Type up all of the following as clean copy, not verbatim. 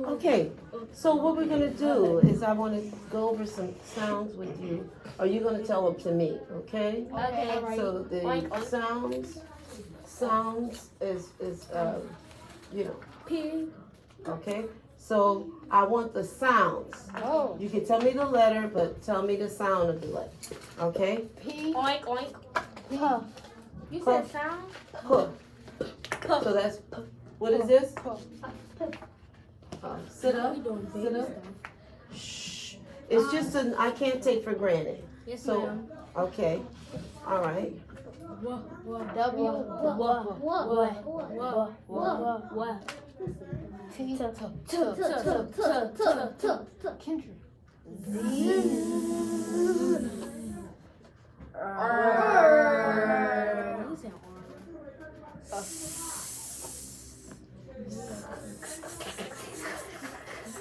Okay, so what we're gonna do is I wanna go over some sounds with you. Are you gonna tell them to me, okay? Okay. So the sounds is, you know, P. okay? So I want the sounds. Oh. You can tell me the letter, but tell me the sound of the letter, okay? P. Oink oink. Huh. You said sound? Puh. So that's, what is this? Sit up, sit up. Shh. It's just an, I can't take for granted. Yes, So, ma'am. okay, all right. W. T. Kendrick. Z. You said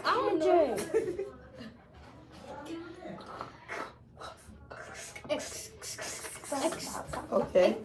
I don't know. Okay.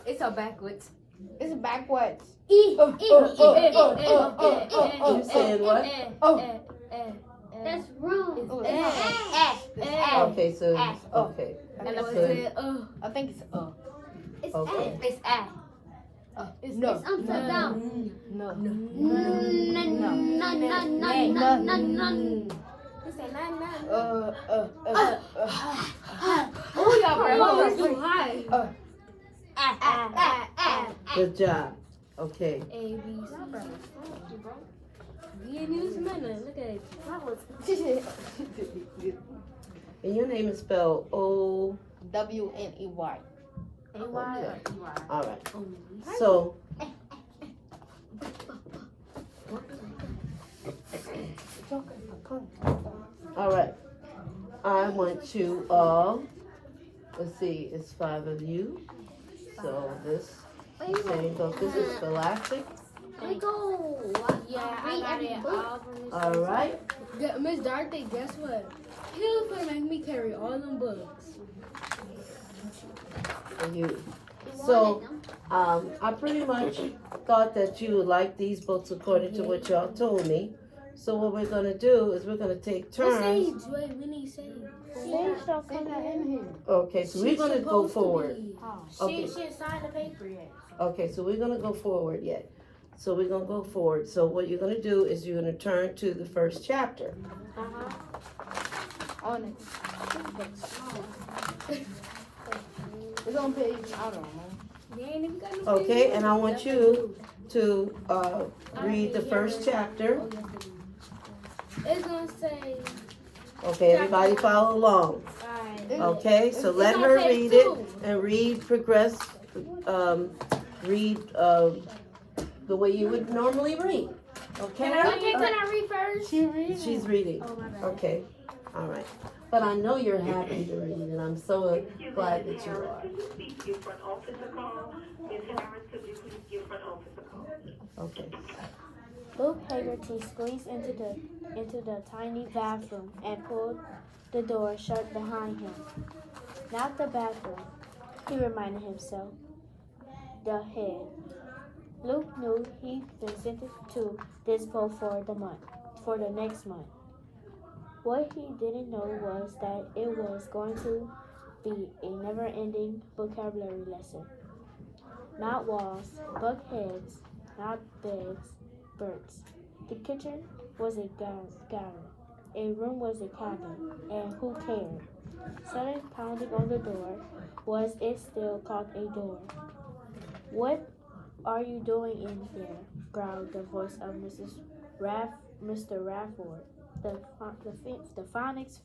It's all backwards. It's backwards. You saying what? That's wrong. Okay, so, okay. And I So- said, I think it's Okay. it's a. It's no. It's upside down. No. You said nine. Oh, y'all bro. Too high. Good job. Okay. A, B, C. You ain't using nothing. Look at it. And your name is spelled O. WNEY. Okay. All right. So, all right. I want you all. Let's see. It's 5 of you. So this same book. This is Scholastic. We go. Yeah, I got it all from this. All right. Miss Dorothy, guess what? He was gonna make me carry all them books. For you. So, I pretty much thought that you would like these books according to what y'all told me. So what we're gonna do is we're gonna take turns. Wait, we need sage. Sage don't come in here. Okay, so we're gonna go forward. She didn't sign the paper yet. Okay, so we're gonna go forward yet. So we're gonna go forward. So what you're gonna do is you're gonna turn to the first chapter. On it. It's on page, I don't know. They ain't even got no Okay, paper. and I want you to read the first chapter. It's gonna say. Okay, everybody follow along. Alright. Okay, so It's let on her page read it 2. and read the way you would normally read. Okay? Can I read first? She's reading. Oh, my bad. Okay, all right. But I know you're happy to read, and I'm so glad that you are. Could you please give front office a call? Ms. Harris, could you please give front office a call? Okay. Luke Haggerty squeezed into the tiny bathroom and pulled the door shut behind him. Not the bathroom, he reminded himself. The head. Luke knew he'd been sentenced to this boat for the next month. What he didn't know was that it was going to be a never-ending vocabulary lesson. Not walls, but heads, not beds, birds. The kitchen was a garden. A room was a cabin, and who cared? Sudden pounding on the door. Was it still called a door? "What are you doing in there?" growled the voice of Mr. Rafford, the Phoenix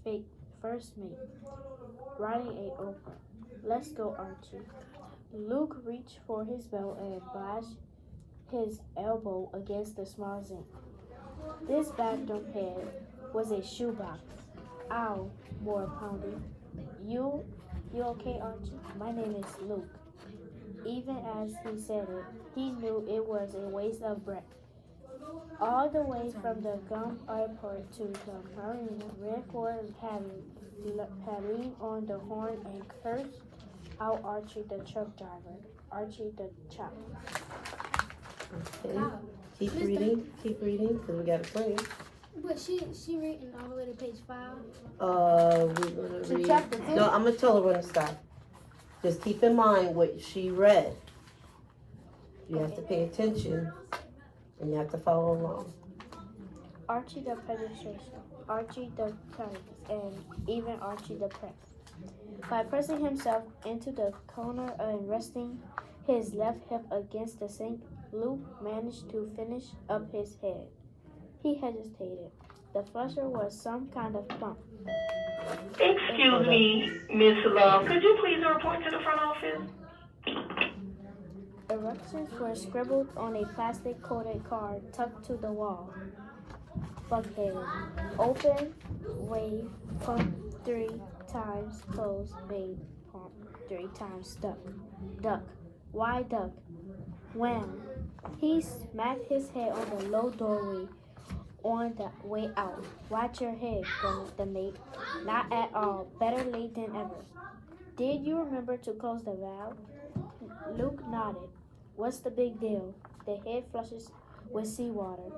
first mate, riding a opera. "Let's go, Archie." Luke reached for his belt and bashed his elbow against the small zinc. This bathroom head was a shoebox. "Ow," more pounding. You okay, Archie? My name is Luke." Even as he said it, he knew it was a waste of breath. All the way from the Gum Airport to the marina, Redford had leaned on the horn and cursed out Archie the truck driver, Archie the chop. Okay. Keep reading, because we got to pray. But she reading all the way to page 5. We're gonna To read. chapter 2? No, I'm gonna tell her when to stop. Just keep in mind what she read. You have to pay attention, and you have to follow along. Archie the Penetration, Archie the Cunningus, and even Archie the Press. By pressing himself into the corner and resting his left hip against the sink, Luke managed to finish up his head. He hesitated. The flusher was some kind of plump. Excuse me, Miss Love. Could you please report to the front office? Directions were scribbled on a plastic-coated card tucked to the wall. Buckhead. Open, wave, pump 3 times, close, wave, pump 3 times, stuck. Duck. Why duck? Wham! He smacked his head on the low doorway on the way out. "Watch your head," grunted the mate. "Not at all. Better late than ever." "Did you remember to close the valve?" Luke nodded. "What's the big deal?" "The head flushes with seawater.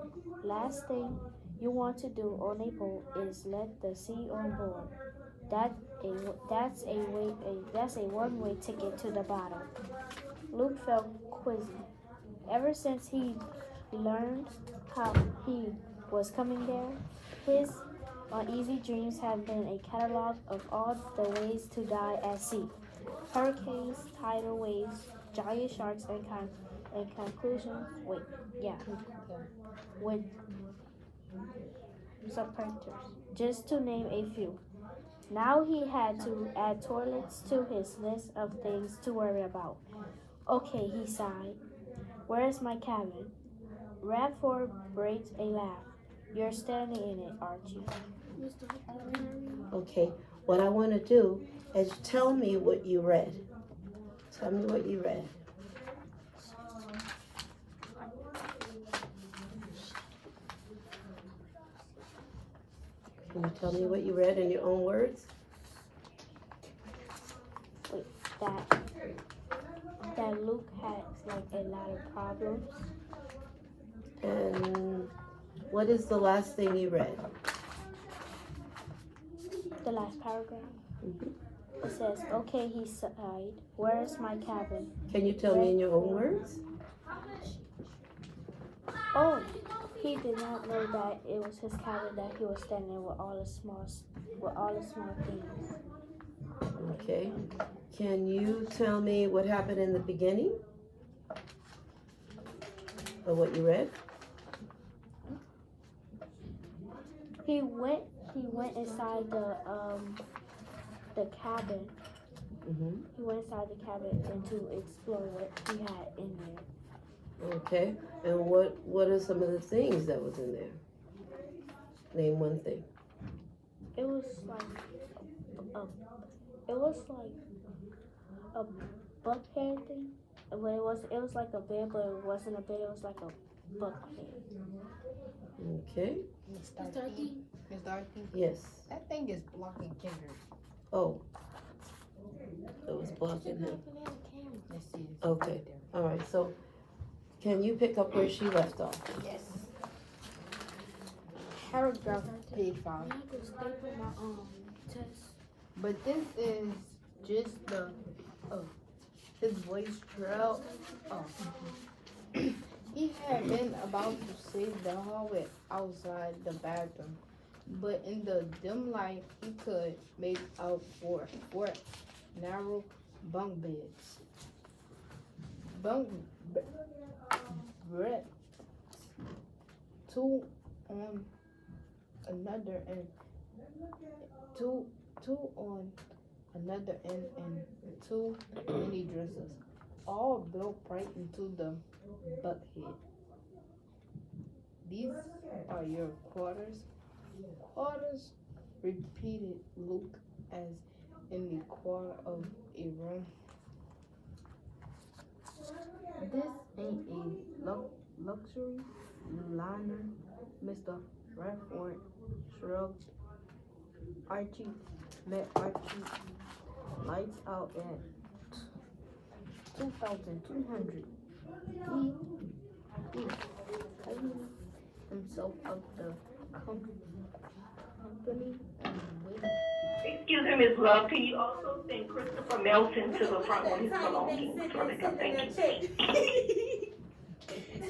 Last thing you want to do on a boat is let the sea on board. That's a one-way ticket to the bottom." Luke felt queasy. Ever since he learned how he was coming there, his uneasy dreams have been a catalog of all the ways to die at sea: hurricanes, tidal waves, giant sharks, and conclusions. With subpredators, just to name a few. Now he had to add toilets to his list of things to worry about. "Okay," he sighed. "Where's my cabin?" Radford breaks a laugh. "You're standing in it, Archie." Mr. Hickory. Okay. What I want to do is tell me what you read. Tell me what you read. Can you tell me what you read in your own words? That Luke has like a lot of problems. And what is the last thing you read? The last paragraph. Mm-hmm. It says, "Okay," he sighed. "Where's my cabin?" Can you tell me in your own words? Oh, he did not know that it was his cabin that he was standing in with all the small things. Okay. Can you tell me what happened in the beginning of what you read? He went inside the cabin. Mm-hmm. He went inside the cabin and to explore what he had in there. Okay. And what are some of the things that was in there? Name one thing. It was like a buckhead thing. But it was like a bed, but it wasn't a bed. It was like a buckhead. Okay. Miss Mr. Darky. Miss Darky. Yes. That thing is blocking Kendrick. Oh. It was blocking him. Let's see. It's Okay. right there. All right. So, can you pick up where she left off? Yes. Paragraph page 5. I have to staple my test. But this is just the his voice trail. Oh. He had been about to save the hallway outside the bathroom, but in the dim light he could make out four narrow bunk beds. bunk bread, two on another end, two on another end, and two mini dressers, all built right into the buckhead. These are your quarters. Quarters, repeated Luke as in the corner of a room. This ain't a luxury liner, Mr. Redford shrugged. Archie met Archie lights out at 2,200. He cleaned himself out the company and waited. Excuse me, Ms. Love. Can you also send Christopher Melton to the front with his belongings for the thank you?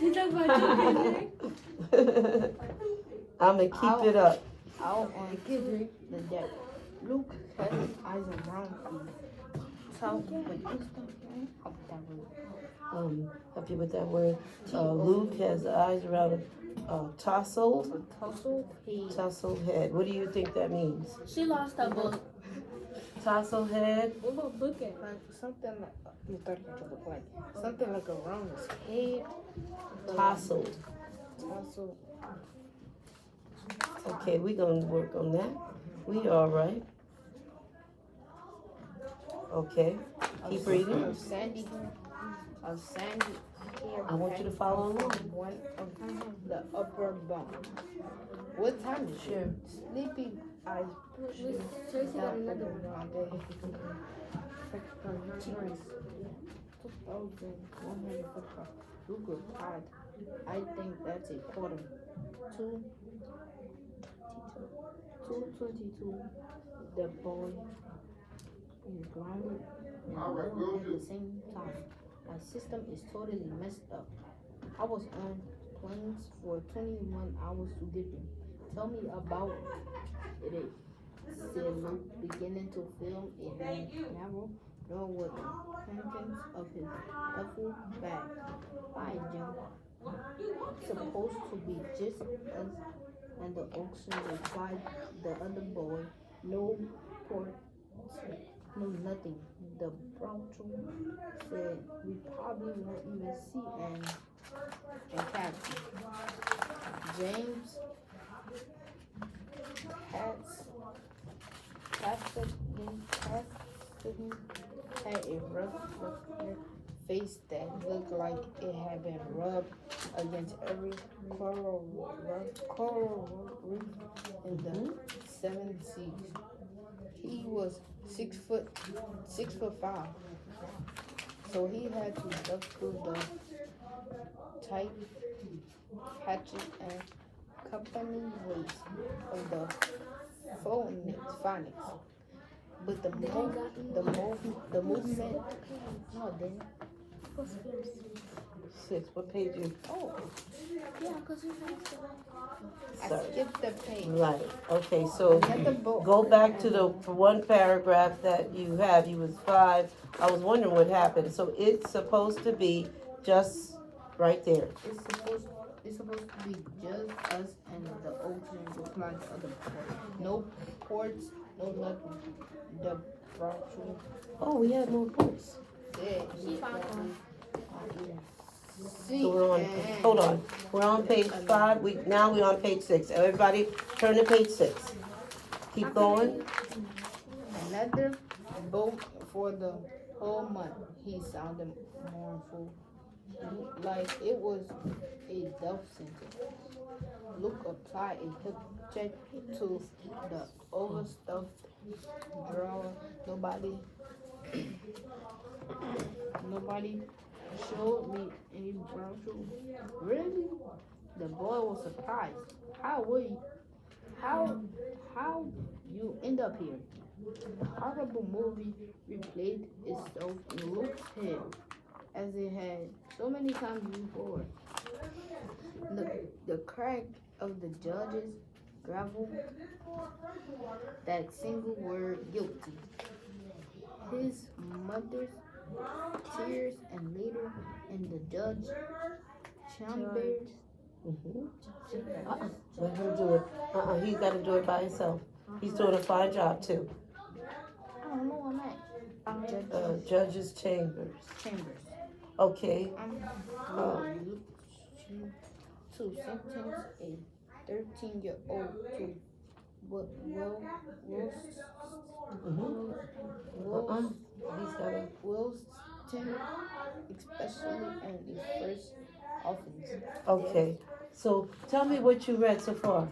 She's about to I'ma keep it up. Out on the deck. Luke had his eyes around the top with Help you with that word. Luke has eyes around a tousled head. What do you think that means? She lost her book. Tousled head. What about book at? like something like you thought it would look like something like around his head. Tousled. Also, Okay, we gonna work on that. We all right. Okay, keep reading. a sandy hair. I want you to follow along. One of the upper bunk. What time is Sure. it? Sleepy eyes. Miss Tracy got another one. 2,145. Luke replied, I think that's a quarter. 222. The boy is grounded and alone at the same time. My system is totally messed up. I was on planes for 21 hours to Dipping. Tell me about it, said Luke, beginning to feel a narrow door with the contents of his duffel bag. Fine, Jim. Supposed to be just us and the ocean, replied the other boy. No port, no nothing. The Broughton said we probably won't even see and Captain James Cassidy had a rough face that looked like it had been rubbed against every coral reef in the seven seas. He was 6'5", so he had to duck through the tight hatchet and company weights of the phonics. But the movement, no, it didn't. 6. What page you? Oh, Yeah, because you passed it. I Sorry. skipped the page. Right. Okay. So Get the book. go back to the one paragraph that you have. You was 5. I was wondering what happened. So it's supposed to be just right there. It's supposed to be just us and the ocean, replied the other boy. No ports, no nothing. The Broughton Oh, we have more points. said She found one. So we're on. Hold on. We're on page 5. We're on page 6. Everybody, turn to page 6. Keep going. Another boat for the whole month. He sounded mournful, like it was a death sentence. Luke applied a hip check to the overstuffed drawer. Nobody showed me any brochure. Really? The boy was surprised. How you end up here? The horrible movie replayed itself in Luke's head as it had so many times before. The crack of the judge's gravel, that single word, guilty. His mother's tears, and later Judge Chambers. Mm-hmm. Let him do it. He's got to do it by himself. He's doing a fine job too. I don't know where I'm at. Judge's Chambers. Okay. To sentence a 13-year-old to Wilson, especially on the first offense. Okay. So tell me what you read so far.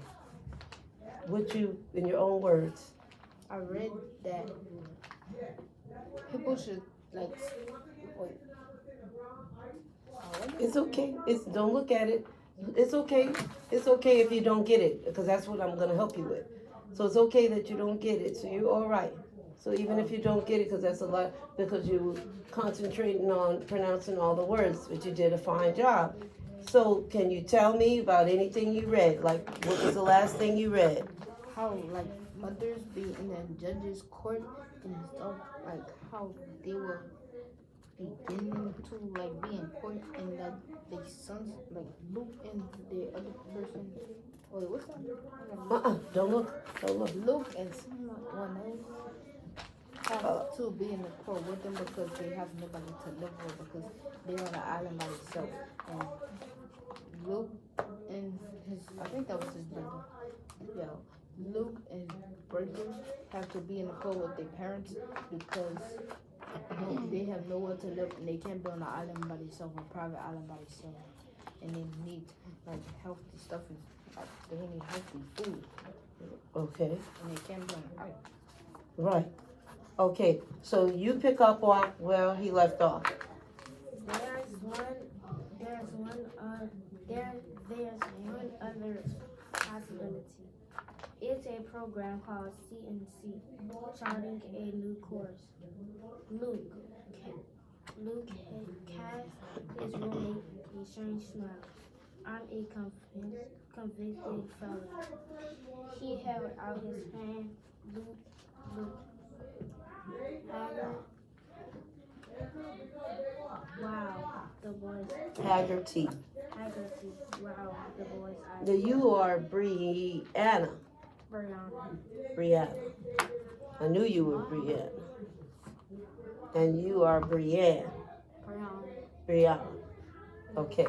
What you, in your own words. I read that people should like wait. It's okay. Don't look at it. It's okay. It's okay if you don't get it, because that's what I'm gonna help you with. So it's okay that you don't get it. So you're all right. So even if you don't get it, because that's a lot, because you were concentrating on pronouncing all the words, but you did a fine job. So can you tell me about anything you read? Like, what was the last thing you read? How like mothers be in the judge's court and stuff, like how they were beginning to like be in court, and that their sons like Luke and the other person. Wait, what's that? Don't look. Luke and someone else have to be in the court with them because they have nobody to live with because they're on an island by themselves. And Luke and I think that was his brother. Yeah. Luke and brother have to be in the court with their parents because they have nowhere to live and they can't be on an island by themselves, a private island by themselves. And they need like healthy stuff, and like they need healthy food. Okay. And they can't be on an island. Right. Okay. So you pick up on where he left off. There's one other possibility. It's a program called CNC, charting a new course. Luke has his roommate a strange smile. I'm a convicted felon. He held out his hand. Luke. Wow, the boy's Haggerty. Wow, the boy's eyes. Now you are Brianna. Brianna. I knew you were Brianna. And you are Brianne. Brianna. Okay.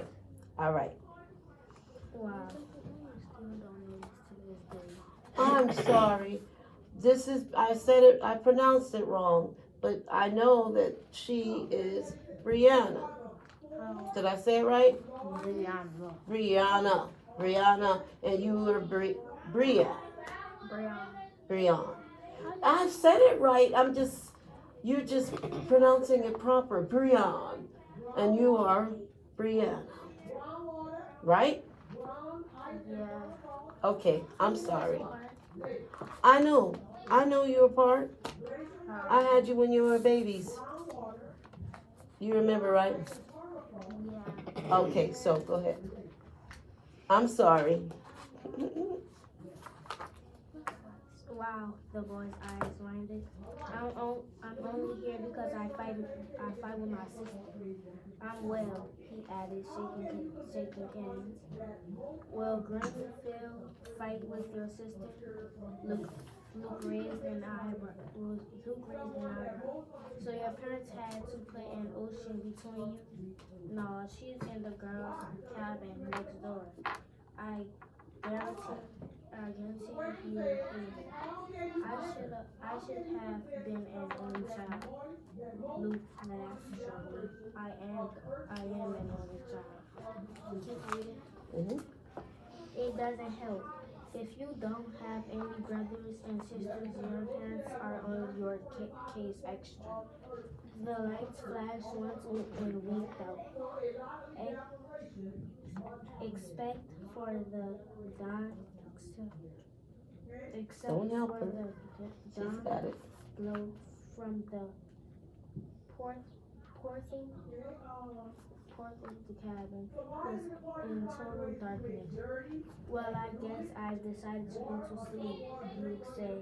All right. Wow. I'm sorry. I pronounced it wrong, but I know that she is Brianna. Did I say it right? Brianna. And you were Brianna. I said it right. You're just pronouncing it proper. Brianna. And you are Brianna. Right? Yeah. Okay, I'm sorry. I know you were part. I had you when you were babies. You remember, right? Yeah. Okay, so go ahead. I'm sorry. Wow, the boy's eyes blinded. I'm only here because I fight with my sister. I'm well, he added, shaking hands. Well, Greenfield, fight with your sister? Luke raised an eyebrow. So your parents had to put an ocean between you? No, she's in the girls' cabin next door. I guarantee you I should have been an only child. Luke laughed shortly. I am an only child. Keep reading. Mm-hmm. It doesn't help. If you don't have any brothers and sisters, your parents are on your case extra. The lights flashed once and winked out. Except for the Don't help her. She's got it. Glow from the porthing the cabin was in total darkness. Well, I guess I decided to go to sleep, Luke said.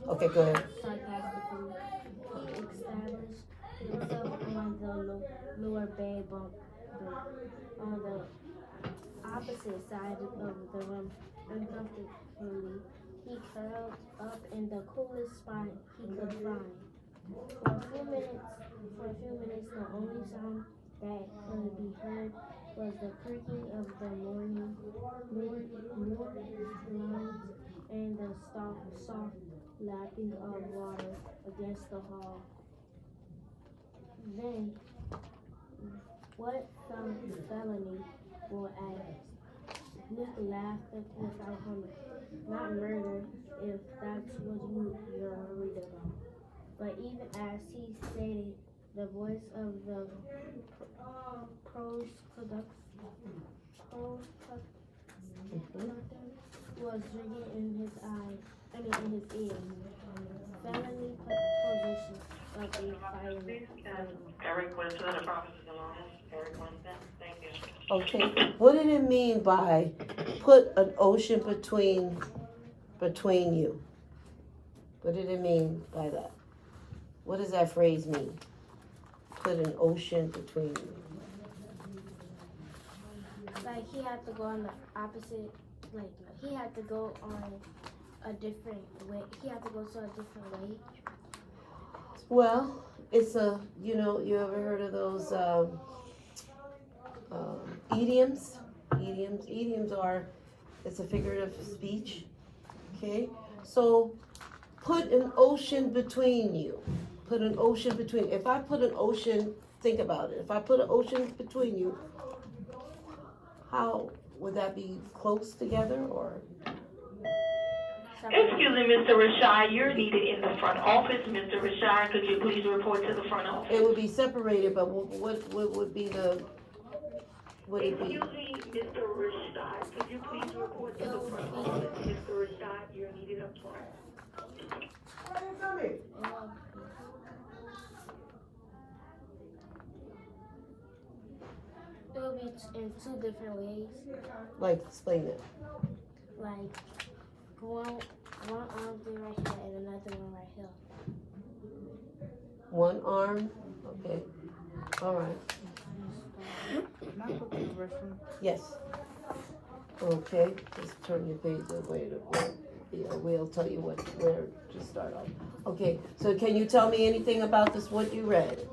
Okay, go ahead. sarcastically. He established himself on the lower bed bunk on the opposite side of the room. Uncomfortably, he curled up in the coolest spot he could find. For a few minutes, the only sound that could be heard was the creaking of the morning lines and the soft lapping of water against the hull. Then, what felony will ask? Luke laughed without humming. Not murder, if that's what you're worried about. But even as he said it, the voice of the prosecutor was ringing in his eyes. In his ears. Felony possession of a firearm. Eric Winston, the Prophet Anonymous. Eric Winston, thank you. Okay. What did it mean by put an ocean between you? What did it mean by that? What does that phrase mean? Put an ocean between you. Like he had to go on the opposite. Like he had to go on a different way. He had to go to a different way. Well, it's you ever heard of those idioms? Idioms are, it's a figurative speech. Okay, so put an ocean between you. Put an ocean between. If I put an ocean, think about it. If I put an ocean between you, how would that be close together or? Excuse me, Mr. Rashad, you're needed in the front office. Mr. Rashad, could you please report to the front office? It would be separated, but what would be the? Would it be? Excuse me, Mr. Rashad, could you please report to the front office? Mr. Rashad, you're needed up front. It will be in two different ways. Like, explain it. Like one arm be right here and another one right here. One arm. Okay. All right. Can I go to the restroom? Yes. Okay. Just turn your page away. We'll tell you where to start off. Okay. So can you tell me anything about this? What you read?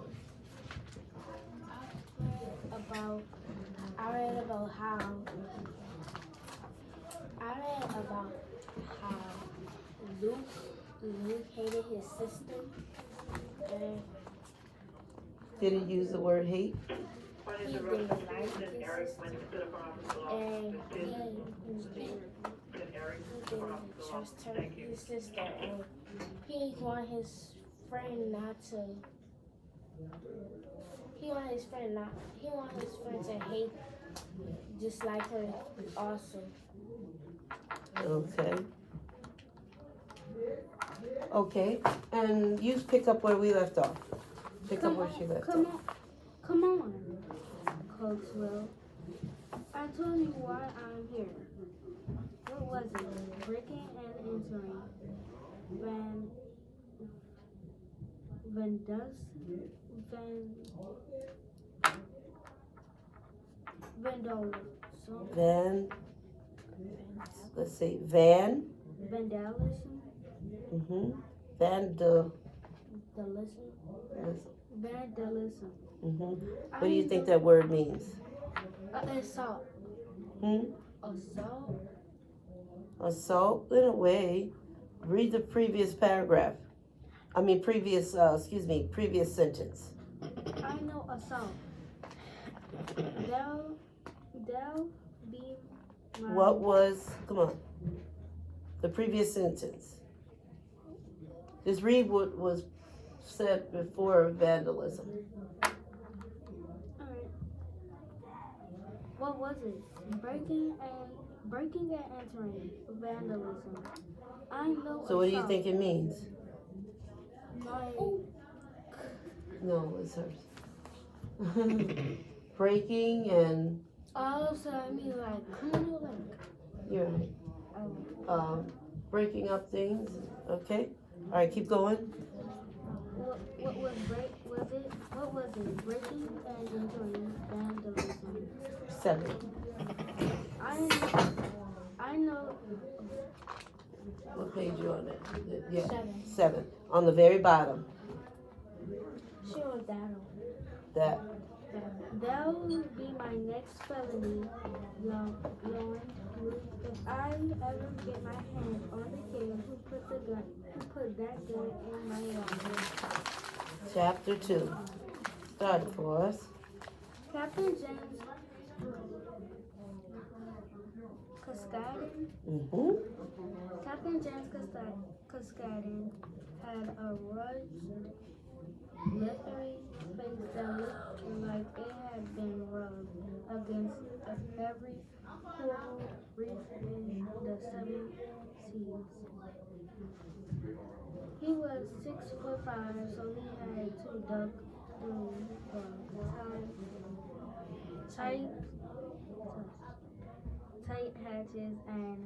I read about how Luke hated his sister and Did it use the word hate? he didn't like his sister and he didn't trust his sister and he wanted his friend to hate just like her also. Okay. Okay. And you pick up where we left off. Pick up where she left off. Come on, Coach Will. I told you why I'm here. What was it? Breaking and entering. Let's see, Vandalism. Vandalism. What do you think that word means? Assault. Assault. Assault, in a way. Read the previous paragraph. Previous sentence. I know assault. They'll be my... Come on. The previous sentence. Just read what was said before vandalism. Alright. What was it? Breaking and entering. Vandalism. I know So what do you think it means? Like... No, it's hers. Breaking and... Oh, so I mean like criminal, like... You're right. Breaking up things, okay? All right, keep going. What was it? Breaking and entering vandalism. 7. I know. What page you on that? Yeah. 7. 7. On the very bottom. Sure, That. that will be my next felony, Lauren. If I ever get my hands on the kid who put that gun in my wallet. Chapter 2. Start it for us. Captain James Cascadon. Mm-hmm. Captain James Cascadon had a rugged, leathery face that looked like it had been rubbed against every coral reef in the 7 seas. He was 6'5", so he had to duck through the tight hatches and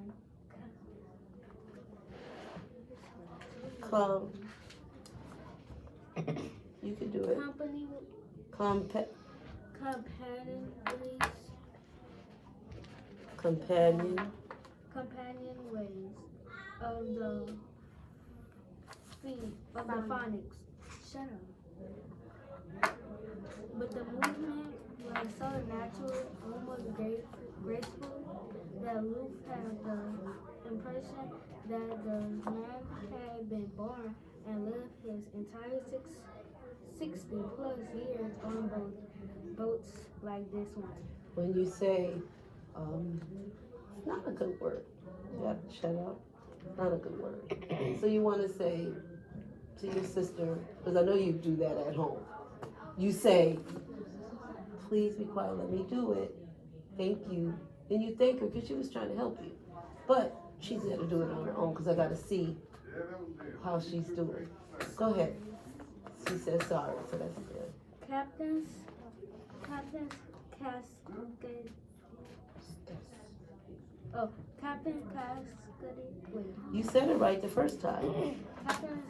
Come. You can do it. company companion ways of the phonics. Shut up. But the movement was so natural, almost graceful, that Luke had the impression that the man had been born and lived his entire 60 plus years on boats like this one. When you say, it's not a good word. You have to shut up. Not a good word. So you want to say to your sister, because I know you do that at home. You say, please be quiet, let me do it. Thank you. And you thank her because she was trying to help you. But she's got to do it on her own because I got to see how she's doing. Go ahead. She says sorry, so that's good. Captain's casket. Oh, Captain Cascade. Wait. You said it right the first time. Captain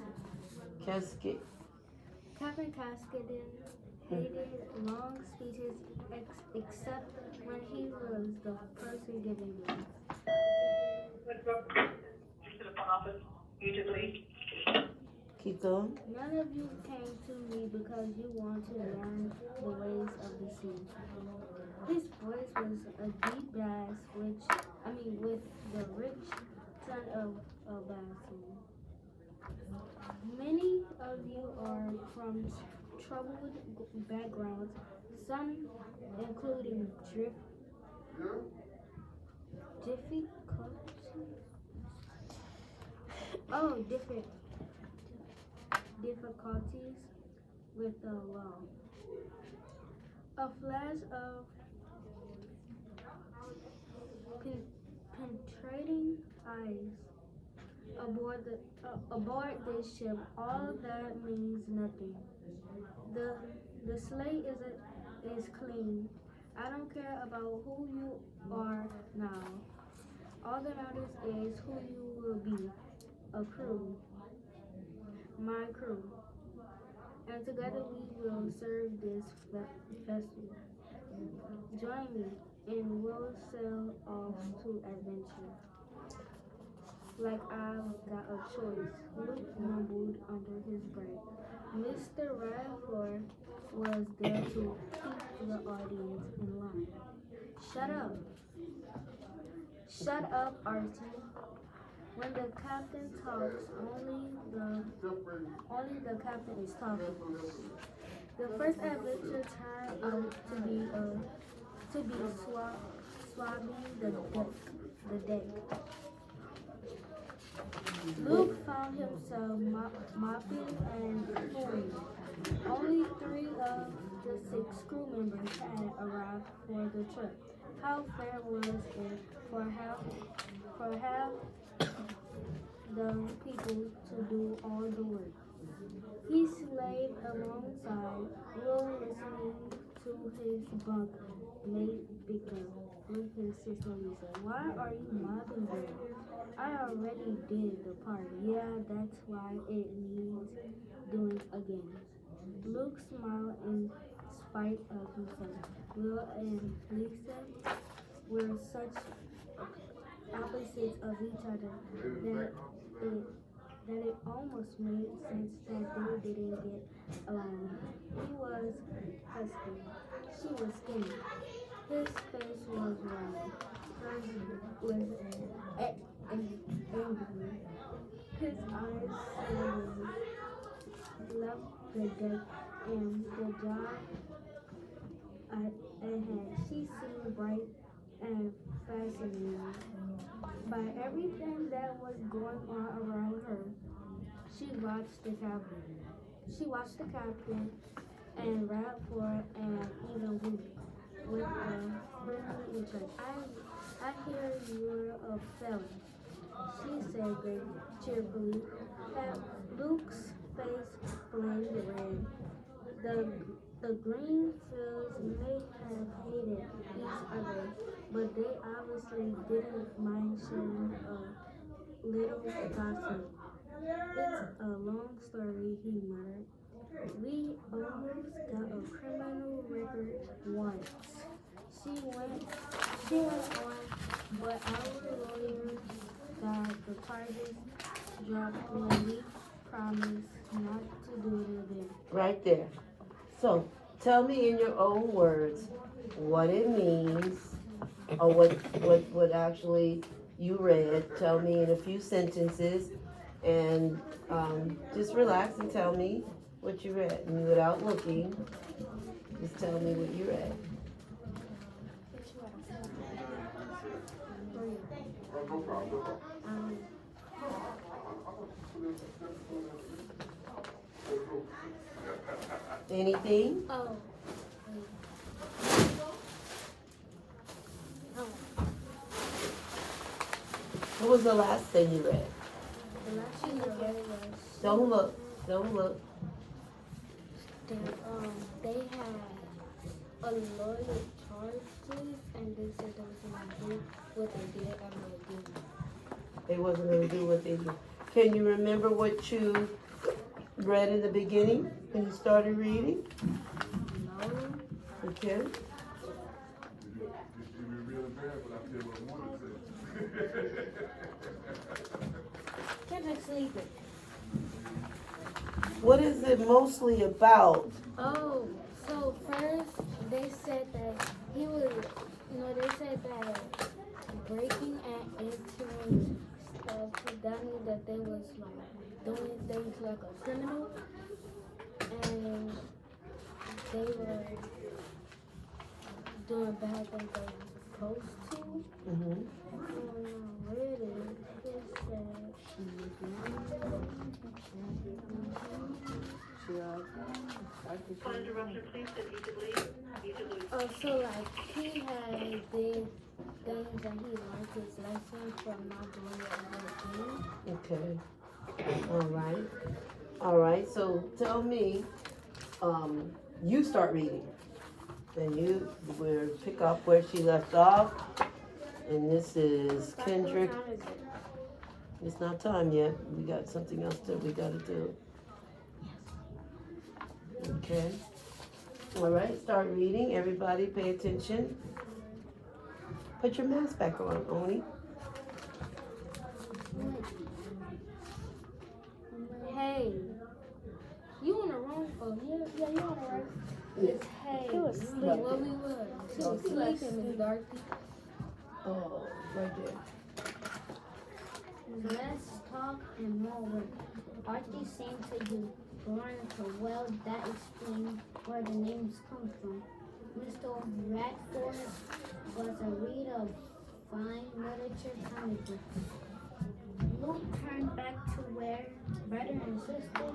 Casket. Cascade hated long speeches except when he was the person giving them. To the front office, you please. Keep going. None of you came to me because you want to learn the ways of the sea. His voice was a deep bass, with the rich tone of a baritone. Many of you are from troubled backgrounds, some including difficulties with the law. A flash of penetrating eyes aboard this ship. All that means nothing. The slate is clean. I don't care about who you are now. All that matters is who you will be. A crew. My crew. And together we will serve this vessel. Join me and we'll sail off to adventure. Like I've got a choice, Luke mumbled under his breath. Mr. Radford was there to keep the audience in line. Shut up. Shut up, Archie. When the captain talks, only the captain is talking. The first adventure turned out to be swabbing the deck. Luke found himself mopping and pouring. Only 3 of the 6 crew members had arrived for the trip. How fair was it for half the people to do all the work? He slaved alongside, Will listening to his bunk mate because Luke insistently said, "Why are you mobbing them? I already did the part. Yeah, that's why it needs doing again." Luke smiled in spite of himself. Will and Lisa were such opposites of each other that it almost made sense that they didn't get along. He was husky. She was skinny. His face was round. Hers was angry. His eyes slowly left the deck and the job ahead. She seemed bright and fascinating by everything that was going on around her. She watched the captain. She watched the captain and rap for and even weep with a friendly interest. I hear you're a felon, she said cheerfully. That Luke's face flamed red. The Greenfields may have hated each other, but they obviously didn't mind sharing a little gossip. It's a long story, he muttered. We almost got a criminal record once. She went on, but our lawyer got the charges dropped when we promised not to do it again. Right there. So, tell me in your own words what it means, or what actually you read. Tell me in a few sentences, and just relax and tell me what you read. And without looking, just tell me what you read. Anything? Oh. What was the last thing you read? The last thing I read was Don't look. Don't look. they had a lot of charges and they said they was gonna do what they did and they didn't. They wasn't going to do what they did. Can you remember what you read in the beginning when you started reading? No. Okay. Kendrick sleeping. What is it mostly about? Oh, so first they said that he was, they said that breaking and entering stuff, that means that they was like doing things like a criminal, and they were doing bad things they were supposed to. Mm-hmm. Where it is, it said Interruption, please, that you could leave. You could leave. oh, so like he had did things that he learned his lesson from not doing it ever again. Okay. All right. All right. So tell me, you start reading. Then you will pick up where she left off. And this is Kendrick. What time is it? It's not time yet. We got something else that we got to do. Okay. All right. Start reading. Everybody pay attention. Put your mask back on, Oni. Hey, you on the wrong? Oh, yeah, you on the right. Yeah. It's hey. He was Look sleeping. what we were. She was sleeping, Miss Dorothy. Oh, right there. Let's talk and more work. Archie seemed to be born to well. That explains where the names come from. Mr. Radford was a reader of fine literature comic books. Luke turned back to where brother and sister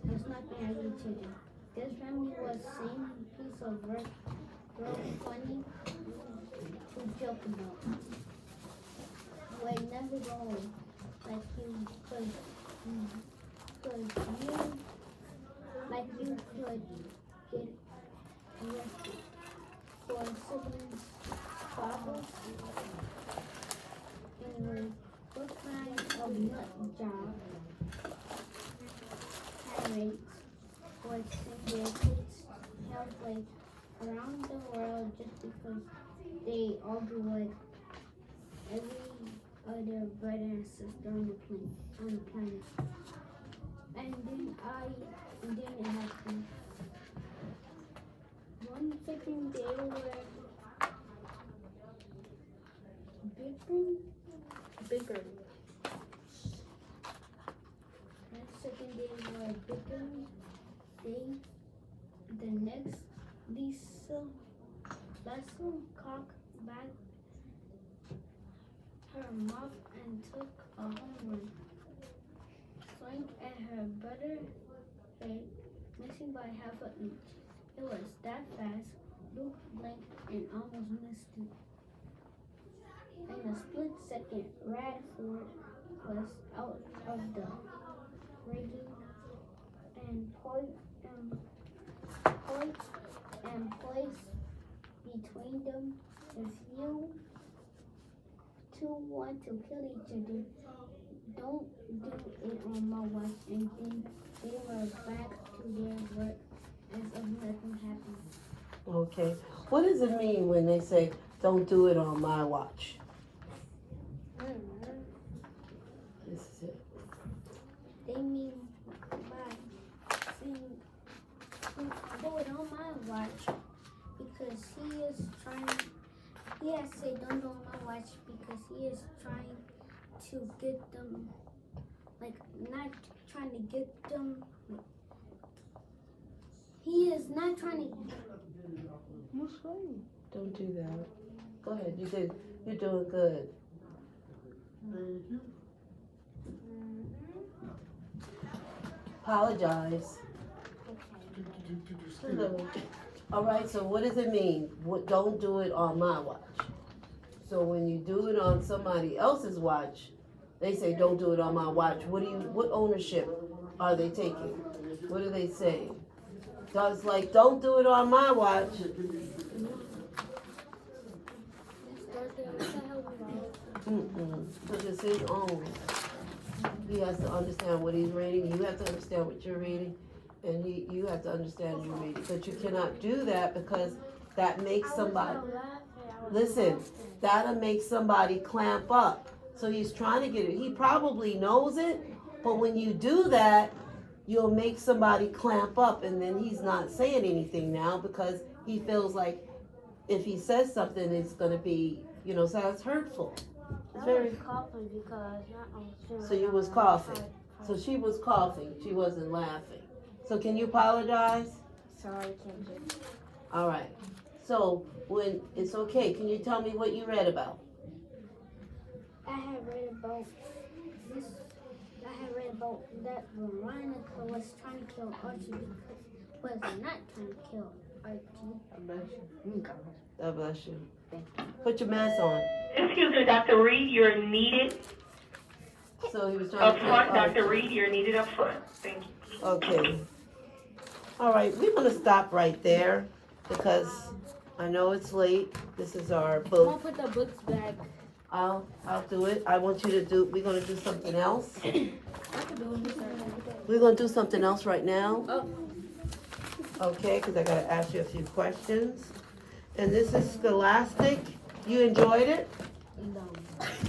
was nothing at each other. This family was same piece of work, real funny to joke about. We'd never go like you could, like you could get arrested for siblings bubbles and what kind of nut job parents would send their kids halfway around the world just because they all do like every other brother and sister on the planet. And then it happened. One second they were bickering. One second they were bickering. The next Lisa cocked back her mouth and took a home run. Swing at her brother head, missing by half an inch. It was that fast, Luke blinked and almost missed it. In a split second, Radford was out of the rigging and poised between them. If you two want to kill each other, don't do it on my watch. And then they were back to their work as if nothing happened. Okay. What does it mean when they say, don't do it on my watch? This is it. They mean by saying, do it on my watch because he has said don't do it on my watch because he is trying to get them, like not trying to get them, like, he is not trying to. Don't do that. Go ahead. You're doing good. Apologize. All right, so what does it mean? Don't do it on my watch. So when you do it on somebody else's watch, they say don't do it on my watch. What ownership are they taking? What are they saying? So it's like, don't do it on my watch. Because it's his own. He has to understand what he's reading. You have to understand what you're reading. And you have to understand your reading. But you cannot do that because that makes somebody, listen, that'll make somebody clamp up. So he's trying to get it. He probably knows it, but when you do that, you'll make somebody clamp up, and then he's not saying anything now because he feels like if he says something, it's going to be, so that's hurtful. It's very. Coughing because So you was coughing. So she was coughing. She wasn't laughing. So can you apologize? Sorry, Kendra. All right. So when it's okay, can you tell me what you read about? I have read about that Veronica was trying to kill Archie was not trying to kill Archie. God bless you. Put your mask on. Excuse me, Dr. Reed, you're needed So he was trying up to kill front. Archie. Dr. Reed, you're needed up front. Thank you. Okay. All right, we're going to stop right there because I know it's late. This is our I'm gonna book. put the books back. I'll do it. I want you to we're going to do something else. I could do it. We're going to do something else right now. Oh. Okay, because I got to ask you a few questions. And this is Scholastic. You enjoyed it? No.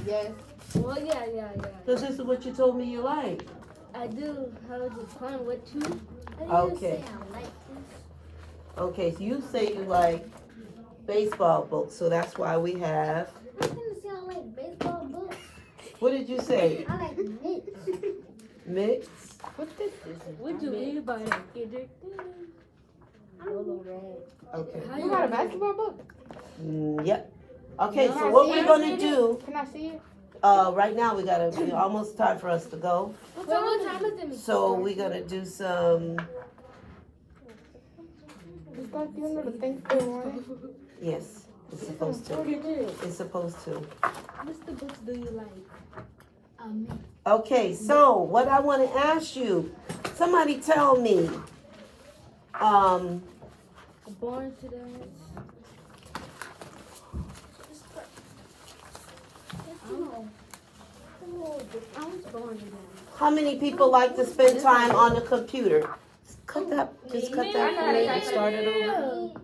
Yes. Well, yeah. Because this is what you told me you like. I do. How was it fun with you? Okay. I like this. Okay, so you say you like baseball books, so that's why we have. I'm gonna say I like baseball books. What did you say? I like knits. Mix? What's this? What you mean by that? Yellow red. Okay. You got a basketball book? Yep. Okay, Can so I what see we're it? gonna do, Can I see it? right now it's almost time for us to go. What time is it? So we're gonna do some, It's like the end of the Thanksgiving one. yes, it's supposed to. It's supposed to. What's the books do you like? Okay, so what I wanna ask you, somebody tell me, Born to Dance. I was born in How many people like to spend time on the computer? Cut that. Just cut that from me and start it over.